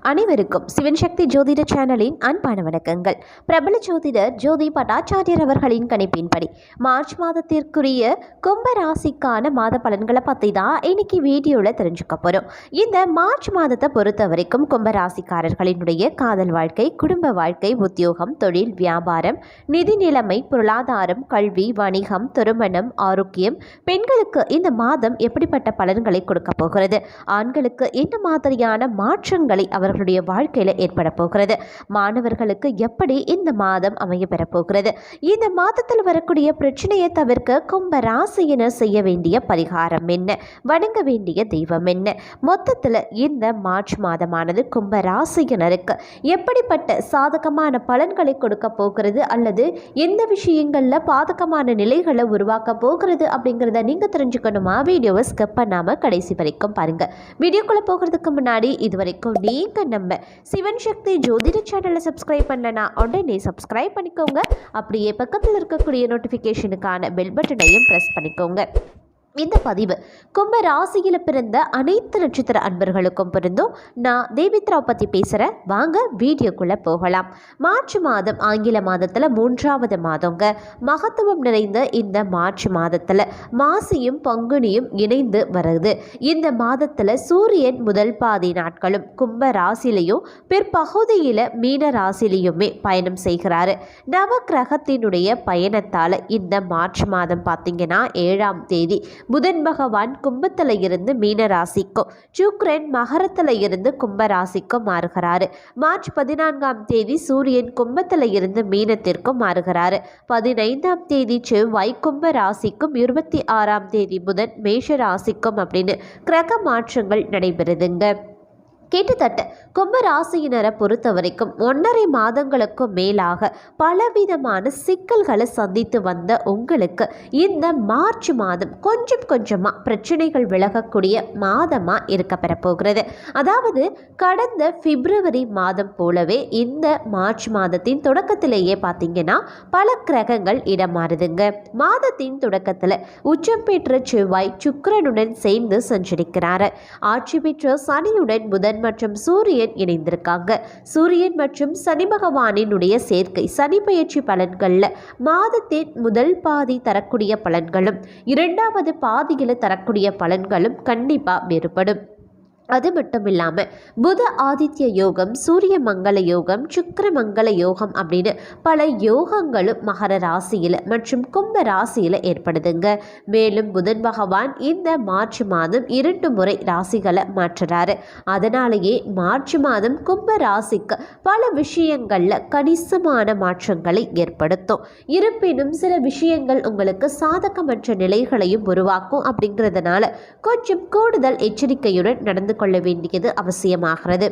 அனைவருக்கும் சிவன் சக்தி ஜோதிட சேனலின் அன்பான வணக்கங்கள். பிரபல ஜோதிடர் ஜோதி பட்டாச்சாரியர் அவர்களின் கணிப்பின்படி மார்ச் மாதத்திற்குரிய கும்பராசிக்கான மாத பலன்களை பற்றி தான் இன்னைக்கு வீடியோவில் தெரிஞ்சுக்க போகிறோம். இந்த மார்ச் மாதத்தை பொறுத்த வரைக்கும் கும்பராசிக்காரர்களினுடைய காதல் வாழ்க்கை, குடும்ப வாழ்க்கை, உத்தியோகம், தொழில், வியாபாரம், நிதி நிலைமை, பொருளாதாரம், கல்வி, வணிகம், திருமணம், ஆரோக்கியம், பெண்களுக்கு இந்த மாதம் எப்படிப்பட்ட பலன்களை கொடுக்க போகிறது, ஆண்களுக்கு என்ன மாதிரியான மாற்றங்களை அவர்களுடைய வாழ்க்கையில் ஏற்பட போகிறது, மாணவர்களுக்கு எப்படி இந்த மாதம் அமைய பெறப்போகிறது, இந்த மாதத்தில் வரக்கூடிய பிரச்சனையை தவிர்க்க கும்ப ராசியினர் செய்ய வேண்டிய பரிகாரம் என்ன, வணங்க வேண்டிய தெய்வம் என்ன, மொத்தத்தில் இந்த மார்ச் மாதமானது கும்ப ராசியினருக்கு எப்படிப்பட்ட சாதகமான பலன்களை கொடுக்க போகிறது அல்லது எந்த விஷயங்களில் பாதகமான நிலைகளை உருவாக்க போகிறது அப்படிங்கிறத நீங்கள் தெரிஞ்சுக்கணுமா? வீடியோவை ஸ்கிப் பண்ணாமல் கடைசி வரைக்கும் பாருங்கள். வீடியோக்குள்ளே போகிறதுக்கு முன்னாடி இதுவரைக்கும் நீங்கள் நம்ம சிவன் சக்தி ஜோதிட சேனலை சப்ஸ்கிரைப் பண்ணலனா உடனே சப்ஸ்கிரைப் பண்ணிக்கோங்க. அப்படியே பக்கத்தில் இருக்கக்கூடிய நோட்டிஃபிகேஷனுக்கான பெல் பட்டனையும் ப்ரெஸ் பண்ணிக்கோங்க. இந்த பதிவு கும்ப ராசியில் பிறந்த அனைத்து நட்சத்திர அன்பர்களுக்கும் பொருந்தும். நான் தேவித்ராவை பற்றி பேசுகிறேன். வாங்க வீடியோக்குள்ளே போகலாம். மார்ச் மாதம் ஆங்கில மாதத்தில் 3வது மாதங்க. மகத்துவம் நிறைந்த இந்த மார்ச் மாதத்தில் மாசியும் பங்குனியும் இணைந்து வருது. இந்த மாதத்தில் சூரியன் முதல் பாதி நாட்களும் கும்ப ராசிலையும் பிற்பகுதியில் மீன ராசிலையுமே பயணம் செய்கிறாரு. நவ கிரகத்தினுடைய பயணத்தால் இந்த மார்ச் மாதம் பார்த்திங்கன்னா 7ஆம் தேதி புதன் பகவான் கும்பத்தில் இருந்து மீன ராசிக்கும், சுக்கிரன் மகரத்தில் இருந்து கும்ப ராசிக்கும் மாறுகிறாரு. மார்ச் 14ஆம் தேதி சூரியன் கும்பத்தில் இருந்து மீனத்திற்கும் மாறுகிறாரு. 15ஆம் தேதி செவ்வாய் கும்ப ராசிக்கும், 26ஆம் தேதி புதன் மேஷ ராசிக்கும் அப்படின்னு கிரக மாற்றங்கள் நடைபெறுதுங்க. கிட்டத்தட்ட கும்ப ராசியினரை பொறுத்த வரைக்கும் 1.5 மாதங்களுக்கும் மேலாக பலவிதமான சிக்கல்களை சந்தித்து வந்த உங்களுக்கு இந்த மார்ச் மாதம் கொஞ்சம் கொஞ்சமாக பிரச்சனைகள் விலகக்கூடிய மாதமாக இருக்க பெறப்போகிறது. அதாவது கடந்த பிப்ரவரி மாதம் போலவே இந்த மார்ச் மாதத்தின் தொடக்கத்திலேயே பார்த்தீங்கன்னா பல கிரகங்கள் இடம் மாறுதுங்க. மாதத்தின் தொடக்கத்தில் உச்சம் பெற்ற செவ்வாய் சுக்கிரனுடன் சேர்ந்து சஞ்சரிக்கிறார். ஆட்சி பெற்ற சனியுடன் புதன் மற்றும் சூரியன் இணைந்திருக்காங்க. சூரியன் மற்றும் சனி பகவானினுடைய சேர்க்கை சனி பயிற்சி பலன்கள்ல மாதத்தின் முதல் பாதி தரக்கூடிய பலன்களும் 2வது பாதியில் தரக்கூடிய பலன்களும் கண்டிப்பா வேறுபடும். அது மட்டும் இல்லாமல் புத ஆதித்ய யோகம், சூரிய மங்கள யோகம், சுக்கிர மங்கள யோகம் அப்படின்னு பல யோகங்களும் மகர ராசியில் மற்றும் கும்ப ராசியில் ஏற்படுதுங்க. மேலும் புதன் பகவான் இந்த மார்ச் மாதம் 2 முறை ராசிகளை மாற்றுறாரு. அதனாலேயே மார்ச் மாதம் கும்ப ராசிக்கு பல விஷயங்களில் கணிசமான மாற்றங்களை ஏற்படுத்தும். இருப்பினும் சில விஷயங்கள் உங்களுக்கு சாதகமற்ற நிலைகளையும் உருவாக்கும். அப்படிங்கிறதுனால கொஞ்சம் கூடுதல் எச்சரிக்கையுடன் நடந்து கொள்ள வேண்டியது அவசியமாகிறது.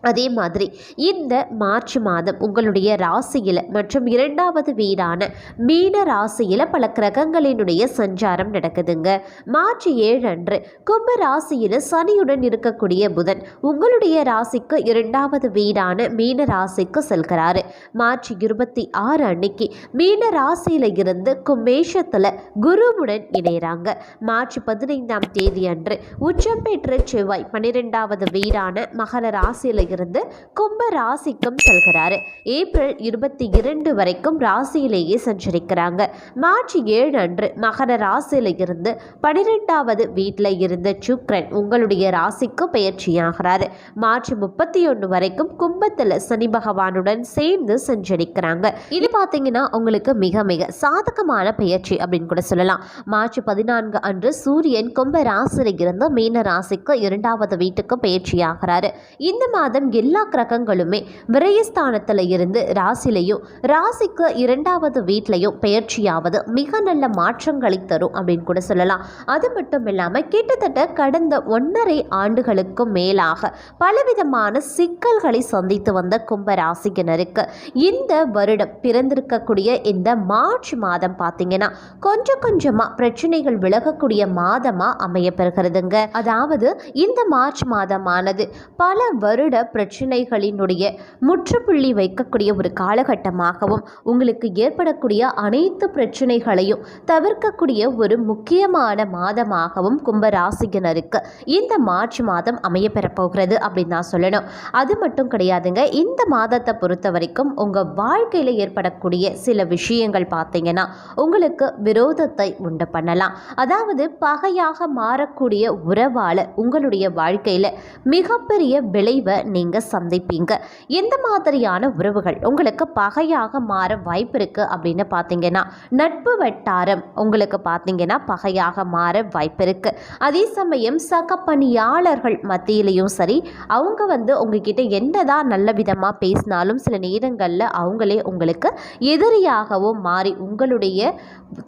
அதே மாதிரி இந்த மார்ச் மாதம் உங்களுடைய ராசியில் மற்றும் 2வது வீடான மீன ராசியில் பல கிரகங்களினுடைய சஞ்சாரம் நடக்குதுங்க. மார்ச் 7 அன்று கும்ப ராசியில் சனியுடன் இருக்கக்கூடிய புதன் உங்களுடைய ராசிக்கு 2வது வீடான மீன ராசிக்கு செல்கிறாரு. மார்ச் 26 அன்னைக்கு மீன ராசியில் இருந்து கும்பேஷத்தில் குருவுடன் இணைகிறாங்க. மார்ச் 15ஆம் தேதி அன்று உச்சம் பெற்ற செவ்வாய் 12வது வீடான மகர ராசியில் இருந்து கும்ப ராசிக்கும் செல்கிறாரு. ஏப்ரல் 22 வரைக்கும் ராசியிலேயே சஞ்சரிக்கிறாங்க. மார்ச் 7 அன்று மகர ராசியில இருந்து 12வது வீட்டில் இருந்த சுக்கிரன் உங்களுடைய ராசிக்கு பயிற்சியாகிறாரு. மார்ச் 31 வரைக்கும் கும்பத்தில் சனி பகவானுடன் சேர்ந்து சஞ்சரிக்கிறாங்க. இது பார்த்தீங்கன்னா உங்களுக்கு மிக மிக சாதகமான பயிற்சி அப்படின்னு கூட சொல்லலாம். மார்ச் 14 அன்று சூரியன் கும்ப ராசியில இருந்து மீன ராசிக்கு 2வது வீட்டுக்கு பயிற்சியாகிறாரு. இந்த மாதம் எல்லா கிரகங்களுமே விரயஸ்தானத்தில் இருந்து ராசிலையும் ராசிக்கு 2வது வீட்லையும் பயிற்சியாவது மிக நல்ல மாற்றங்களை தரும் அப்படின்னு கூட சொல்லலாம். அது மட்டும் இல்லாமல் கிட்டத்தட்ட கடந்த 1.5 ஆண்டுகளுக்கும் மேலாக பலவிதமான சிக்கல்களை சந்தித்து வந்த கும்ப ராசியினருக்கு இந்த வருடம் பிறந்திருக்கக்கூடிய இந்த மார்ச் மாதம் பார்த்தீங்கன்னா கொஞ்சம் கொஞ்சமாக பிரச்சனைகள் விலகக்கூடிய மாதமாக அமைய பெறுகிறதுங்க. அதாவது இந்த மார்ச் மாதமானது பல வருட பிரச்சனைகளினுடைய முற்றுப்புள்ளி வைக்கக்கூடிய ஒரு காலகட்டமாகவும், உங்களுக்கு ஏற்படக்கூடிய அனைத்து பிரச்சனைகளையும் தவிர்க்கக்கூடிய ஒரு முக்கியமான மாதமாகவும் கும்பராசியினருக்கு இந்த மார்ச் மாதம் அமையப்பெறப் போகிறது அப்படின்னு தான் சொல்லணும். அது மட்டும் கிடையாதுங்க, இந்த மாதத்தை பொறுத்த வரைக்கும் உங்கள் வாழ்க்கையில் ஏற்படக்கூடிய சில விஷயங்கள் பார்த்தீங்கன்னா உங்களுக்கு விரோதத்தை உண்டு பண்ணலாம். அதாவது பகையாக மாறக்கூடிய உறவால் உங்களுடைய வாழ்க்கையில் மிகப்பெரிய விளைவை நீங்கள் சந்திப்பீங்க. எந்த மாதிரியான உறவுகள் உங்களுக்கு பகையாக மாற வாய்ப்பு இருக்குது அப்படின்னு பார்த்தீங்கன்னா, நட்பு வட்டாரம் உங்களுக்கு பார்த்தீங்கன்னா பகையாக மாற வாய்ப்பு இருக்குது. அதே சமயம் சக பணியாளர்கள் மத்தியிலையும் சரி, அவங்க உங்ககிட்ட என்னதான் நல்ல விதமாக பேசினாலும் சில நேரங்களில் அவங்களே உங்களுக்கு எதிரியாகவும் மாறி உங்களுடைய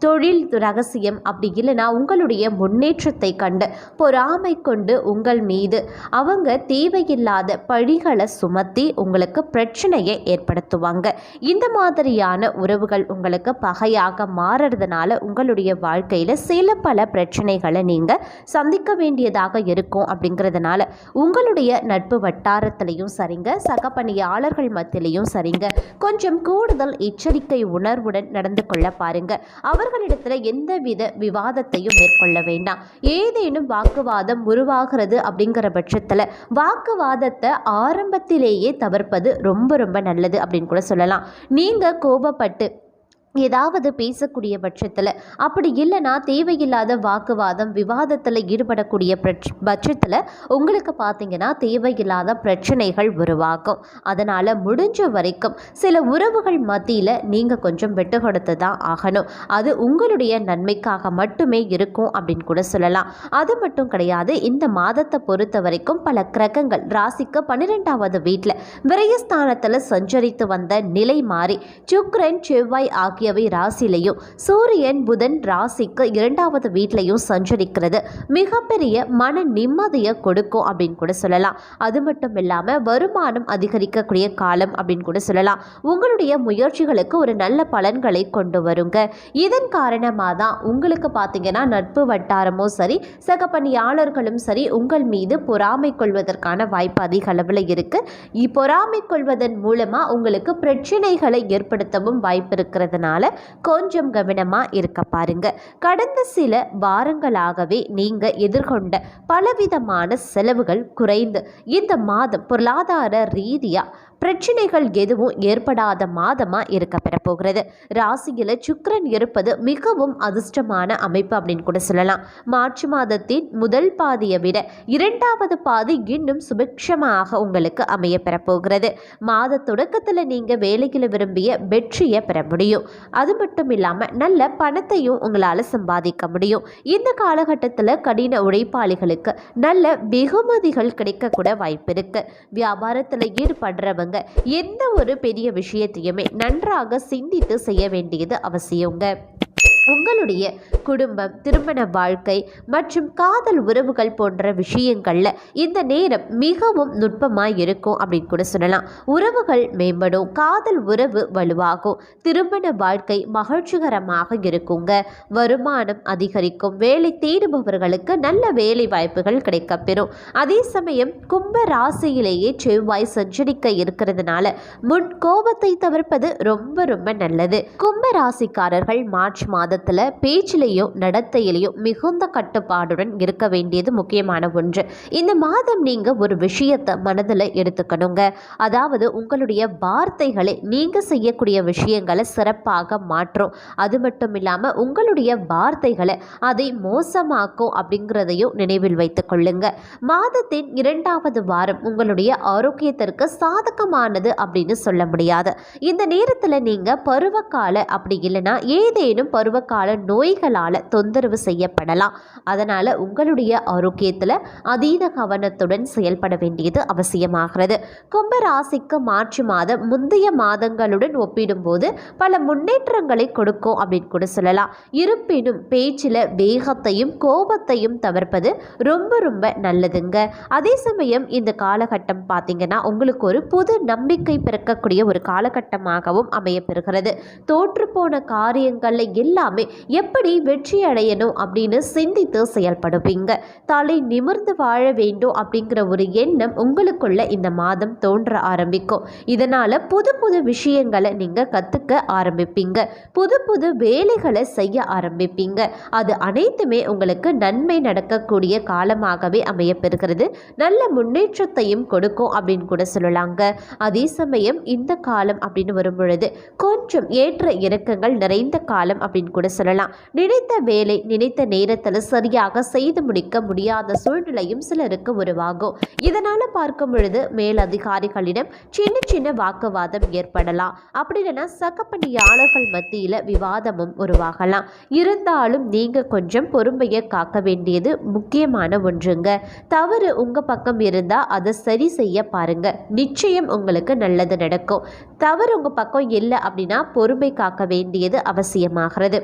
தொழில் ரகசியம் அப்படி இல்லைனா உங்களுடைய முன்னேற்றத்தை கண்டு பொறாமை கொண்டு உங்கள் மீது அவங்க தேவையில்லாத பழிகளை சுமத்தி உங்களுக்கு பிரச்சனையை ஏற்படுத்துவாங்க. இந்த மாதிரியான உறவுகள் உங்களுக்கு பகையாக மாறுறதுனால உங்களுடைய வாழ்க்கையில் சில பல பிரச்சனைகளை நீங்கள் சந்திக்க வேண்டியதாக இருக்கும். அப்படிங்கிறதுனால உங்களுடைய நட்பு வட்டாரத்திலையும் சரிங்க, சக பணியாளர்கள் மத்தியிலையும் சரிங்க, கொஞ்சம் கூடுதல் எச்சரிக்கை உணர்வுடன் நடந்து கொள்ள பாருங்க. அவர்களிடத்தில் எந்தவித விவாதத்தையும் மேற்கொள்ள வேண்டாம். ஏதேனும் வாக்குவாதம் உருவாகிறது அப்படிங்கிற பட்சத்தில் வாக்குவாதத்தை ஆரம்பத்திலேயே தவிர்ப்பது ரொம்ப ரொம்ப நல்லது அப்படின்னு கூட சொல்லலாம். நீங்கள் கோபப்பட்டு ஏதாவது பேசக்கூடிய பட்சத்தில், அப்படி இல்லைனா தேவையில்லாத வாக்குவாதம் விவாதத்தில் ஈடுபடக்கூடிய பட்சத்தில் உங்களுக்கு பார்த்தீங்கன்னா தேவையில்லாத பிரச்சனைகள் உருவாகும். அதனால் முடிஞ்ச வரைக்கும் சில உறவுகள் மத்தியில் நீங்கள் கொஞ்சம் விட்டு கொடுத்து தான் ஆகணும். அது உங்களுடைய நன்மைக்காக மட்டுமே இருக்கும் அப்படின்னு கூட சொல்லலாம். அது மட்டும் கிடையாது, இந்த மாதத்தை பொறுத்த வரைக்கும் பல கிரகங்கள் ராசிக்கு 12வது வீட்டில் விரயஸ்தானத்தில் சஞ்சரித்து வந்த நிலை மாறி சுக்கிரன் செவ்வாய் ஆகியவை ராசிலையும் சூரியன் புதன் ராசிக்கு 2வது வீட்லையும் சஞ்சரிக்கிறது மிகப்பெரிய மன நிம்மதியை கொடுக்கும் அப்படின்னு கூட சொல்லலாம். அது மட்டும் இல்லாமல் வருமானம் அதிகரிக்கக்கூடிய காலம் அப்படின்னு கூட சொல்லலாம். உங்களுடைய முயற்சிகளுக்கு ஒரு நல்ல பலன்களை கொண்டு வருங்க. இதன் காரணமாக தான் உங்களுக்கு பார்த்தீங்கன்னா நட்பு வட்டாரமோ சரி, சக பணியாளர்களும் சரி உங்கள் மீது பொறாமை கொள்வதற்கான வாய்ப்பு அதிக அளவில் இருக்குது. பொறாமை கொள்வதன் மூலமாக உங்களுக்கு பிரச்சனைகளை ஏற்படுத்தவும் வாய்ப்பு இருக்கிறதுனால கொஞ்சம் கவனமாக இருக்க பாருங்க. கடந்த சில வாரங்களாகவே நீங்கள் எதிர்கொண்ட பலவிதமான செலவுகள் குறைந்து இந்த மாதம் பொருளாதார ரீதியாக பிரச்சனைகள் எதுவும் ஏற்படாத மாதமாக இருக்க பெறப்போகிறது. ராசியில் சுக்கிரன் இருப்பது மிகவும் அதிர்ஷ்டமான அமைப்பு அப்படின்னு கூட சொல்லலாம். மார்ச் மாதத்தின் முதல் பாதியை விட 2வது பாதி இன்னும் சுபிக்ஷமாக உங்களுக்கு அமைய பெறப்போகிறது. மாத தொடக்கத்தில் நீங்கள் வேலையில் விரும்பிய வெற்றியை பெற முடியும். அது மட்டும் இல்லாமல் நல்ல பணத்தையும் உங்களால் சம்பாதிக்க முடியும். இந்த காலகட்டத்தில் கடின உழைப்பாளிகளுக்கு நல்ல வெகுமதிகள் கிடைக்கக்கூட வாய்ப்பு இருக்கு. வியாபாரத்தில் ஈடுபடுறவங்க எந்த ஒரு பெரிய விஷயத்தையுமே நன்றாக சிந்தித்து செய்ய வேண்டியது அவசியங்க. உங்களுடைய குடும்பம், திருமண வாழ்க்கை மற்றும் காதல் உறவுகள் போன்ற விஷயங்களில் இந்த நேரம் மிகவும் நுட்பமாக இருக்கும் அப்படின்னு கூட சொல்லலாம். உறவுகள் மேம்படும், காதல் உறவு வலுவாகும், திருமண வாழ்க்கை மகிழ்ச்சிகரமாக இருக்குங்க. வருமானம் அதிகரிக்கும், வேலை தேடுபவர்களுக்கு நல்ல வேலை வாய்ப்புகள் கிடைக்கப்பெறும். அதே சமயம் கும்ப ராசியிலேயே செவ்வாய் சஞ்சரிக்க இருக்கிறதுனால முன் கோபத்தை தவிர்ப்பது ரொம்ப ரொம்ப நல்லது. கும்ப ராசிக்காரர்கள் மார்ச் மாதத்தில் பேச்சிலையும் நடத்தையிலையும் மிகுந்த கட்டுப்பாடுடன் இருக்க வேண்டியது முக்கியமான ஒன்று. இந்த மாதம் நீங்க ஒரு விஷயத்தை மனதில் எடுத்துக்கணுங்க. அதாவது உங்களுடைய வார்த்தைகளை நீங்க செய்யக்கூடிய விஷயங்களை சிறப்பாக மாற்றும். அது மட்டும் இல்லாமல் உங்களுடைய வார்த்தைகளை அதை மோசமாக்கும் அப்படிங்கிறதையும் நினைவில் வைத்துக் கொள்ளுங்க. மாதத்தின் 2வது வாரம் உங்களுடைய ஆரோக்கியத்திற்கு சாதகமானது அப்படின்னு சொல்ல முடியாது. இந்த நேரத்தில் நீங்க பருவகால அப்படி இல்லைன்னா ஏதேனும் பருவகால நோய்களால் தொந்தரவு செய்யப்படலாம். அதனால் உங்களுடைய ஆரோக்கியத்தில் அதீத கவனத்துடன் செயல்பட வேண்டியது அவசியமாகிறது. கும்பராசிக்கு மார்ச் மாதம் முந்தைய மாதங்களுடன் ஒப்பிடும்போது பல முன்னேற்றங்களை கொடுக்கும் அப்படின்னு கூட சொல்லலாம். இருப்பினும் பேச்சில் வேகத்தையும் கோபத்தையும் தவிர்ப்பது ரொம்ப ரொம்ப நல்லதுங்க. அதே சமயம் இந்த காலகட்டம் பார்த்தீங்கன்னா உங்களுக்கு ஒரு புது நம்பிக்கை பிறக்கக்கூடிய ஒரு காலகட்டமாகவும் அமையப்பெறுகிறது. தோற்றுப்போன காரியங்களில் எல்லாம் மறக்காம எப்படி வெற்றி அடையணும் அப்படின்னு சிந்தித்து செயல்படுவீங்க. தலை நிமிர்ந்து வாழ வேண்டும் அப்படிங்கிற ஒரு எண்ணம் உங்களுக்குள்ள இந்த மாதம் தோன்ற ஆரம்பிக்கும். இதனால புது புது விஷயங்களை நீங்க கத்துக்க ஆரம்பிப்பீங்க. புது புது வேலைகளை செய்ய ஆரம்பிப்பீங்க. அது அனைத்துமே உங்களுக்கு நன்மை நடக்கக்கூடிய காலமாகவே அமையப்பெறுகிறது. நல்ல முன்னேற்றத்தையும் கொடுக்கும் அப்படின்னு கூட சொல்லலாங்க. அதே சமயம் இந்த காலம் அப்படின்னு வரும் பொழுது கொஞ்சம் ஏற்ற இறக்கங்கள் நிறைந்த காலம் அப்படின்னு கூட சொல்லலாம். நினைத்த வேலை நினைத்த நேரத்தில் சரியாக செய்து முடிக்க முடியாத சூழ்நிலையும் சிலருக்கு உருவாகும். இதனால பார்க்கும் பொழுது மேலதிகாரிகளிடம் சின்ன சின்ன வாக்குவாதம் ஏற்படலாம். அப்படி இல்லைன்னா சக பணியாளர்கள் மத்தியில் விவாதமும் உருவாகலாம். இருந்தாலும் நீங்க கொஞ்சம் பொறுமையை காக்க வேண்டியது முக்கியமான ஒன்றுங்க. தவறு உங்க பக்கம் இருந்தா அதை சரி செய்ய பாருங்க. நிச்சயம் உங்களுக்கு நல்லது நடக்கும். தவறு உங்க பக்கம் இல்லை அப்படின்னா பொறுமை காக்க வேண்டியது அவசியமாகிறது.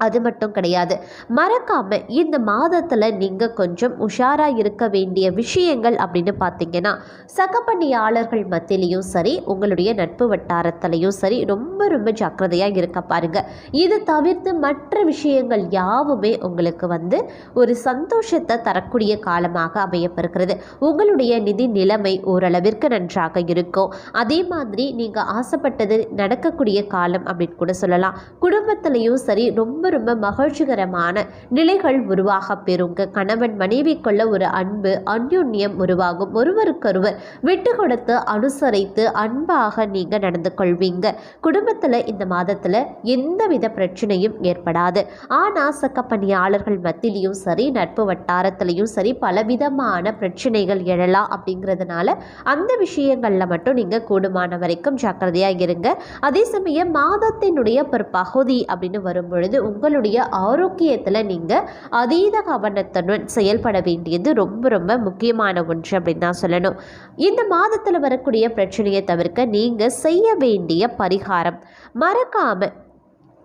அது மட்டும் கிடையாது, மறக்காம இந்த மாதத்தில் நீங்கள் கொஞ்சம் உஷாராக இருக்க வேண்டிய விஷயங்கள் அப்படின்னு பார்த்தீங்கன்னா, சக பணியாளர்கள் மத்தியிலையும் சரி உங்களுடைய நட்பு வட்டாரத்திலையும் சரி ரொம்ப ரொம்ப ஜாக்கிரதையாக இருக்க பாருங்க. இது தவிர்த்து மற்ற விஷயங்கள் யாவுமே உங்களுக்கு ஒரு சந்தோஷத்தை தரக்கூடிய காலமாக அமையப்பெறுகிறது. உங்களுடைய நிதி நிலைமை ஓரளவிற்கு நன்றாக இருக்கும். அதே மாதிரி நீங்கள் ஆசைப்பட்டது நடக்கக்கூடிய காலம் அப்படின்னு கூட சொல்லலாம். குடும்பத்திலையும் சரி ரொம்ப ரொம்ப மகிழ்ச்சிகரமான நிலைகள் உருவாக பெறுங்க. கணவன் மனைவிக்குள்ள ஒரு அன்பு அந்யோன்யம் உருவாகும். ஒருவருக்கொருவர் விட்டு கொடுத்து அனுசரித்து அன்பாக நீங்க நடந்து கொள்வீங்க. குடும்பத்துல இந்த மாதத்துல எந்தவித பிரச்சனையும் ஏற்படாது. ஆனால் சக பணியாளர்கள் மத்தியிலையும் சரி நட்பு வட்டாரத்திலையும் சரி பலவிதமான பிரச்சனைகள் எழலாம். அப்படிங்கிறதுனால அந்த விஷயங்கள்ல மட்டும் நீங்க கூடுமான வரைக்கும் ஜாக்கிரதையாக இருங்க. அதே சமயம் மாதத்தினுடைய ஒரு பகுதி அப்படின்னு வரும் பொழுது உங்களுடைய ஆரோக்கியத்தில் நீங்கள் அதீத கவனத்துடன் செயல்பட வேண்டியது ரொம்ப ரொம்ப முக்கியமான ஒன்று அப்படின்னு தான் சொல்லணும். இந்த மாதத்தில் வரக்கூடிய பிரச்சனையை தவிர்க்க நீங்கள் செய்ய வேண்டிய பரிகாரம், மறக்காம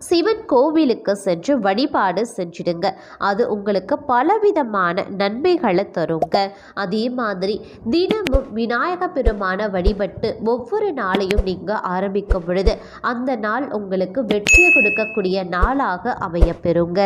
சிவன் கோவிலுக்கு சென்று வழிபாடு செஞ்சிடுங்க. அது உங்களுக்கு பலவிதமான நன்மைகளை தருங்க. அதே மாதிரி தினமும் விநாயக பெருமான வழிபட்டு ஒவ்வொரு நாளையும் நீங்கள் ஆரம்பிக்கும் பொழுது அந்த நாள் உங்களுக்கு வெற்றியை கொடுக்கக்கூடிய நாளாக அமைய பெறுங்க.